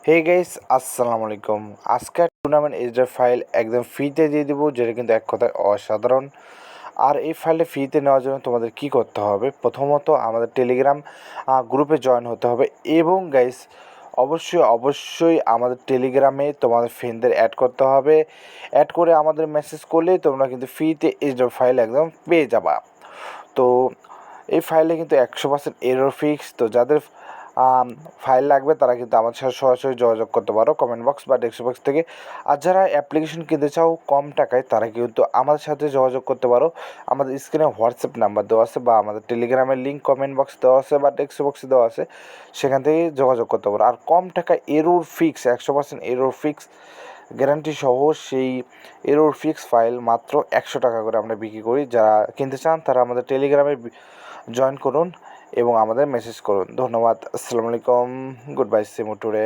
Hey guys, আসসালামু আলাইকুম। আজকের টুর্নামেন্ট এজের ফাইল একদম ফ্রিতে দিয়ে দেবো, যেটা কিন্তু এক কথায় অসাধারণ। আর এই ফাইলটা ফ্রিতে নেওয়ার জন্য তোমাদের কি করতে হবে, প্রথমত আমাদের টেলিগ্রাম গ্রুপে জয়েন হতে হবে। এবং গাইস, অবশ্যই আমাদের টেলিগ্রামে তোমাদের ফ্রেন্ডদের অ্যাড করতে হবে। অ্যাড করে আমাদের মেসেজ করলেই তোমরা কিন্তু ফ্রিতে এজের ফাইল একদম পেয়ে যাবা। তো এই ফাইলে কিন্তু 100% এরর ফিক্স। তো যাদের ফাইল লাগবে তারা কিন্তু আমার সাথে সরাসরি যোগাযোগ করতে পারো কমেন্ট বক্স বা ডেস্ক বক্স থেকে। আর যারা অ্যাপ্লিকেশন কিনতে চাও কম টাকায়, তারা কিন্তু আমাদের সাথে যোগাযোগ করতে পারো। আমাদের স্ক্রিনে হোয়াটসঅ্যাপ নাম্বার দেওয়া আছে, বা আমাদের টেলিগ্রামের লিঙ্ক কমেন্ট বক্স দেওয়া আছে বা ডেস্ক বক্সে দেওয়া আছে, সেখান থেকে যোগাযোগ করতে পারো। আর কম টাকায় error fix, 100% error fix guarantee সহ সেই এরর ফিক্স ফাইল মাত্র 100 টাকা করে আমরা বিক্রি করি। যারা কিনতে চান তারা আমাদের টেলিগ্রামে জয়েন করুন এবং আমাদের মেসেজ করুন। ধন্যবাদ। আসসালামু আলাইকুম। Good bye. See you today.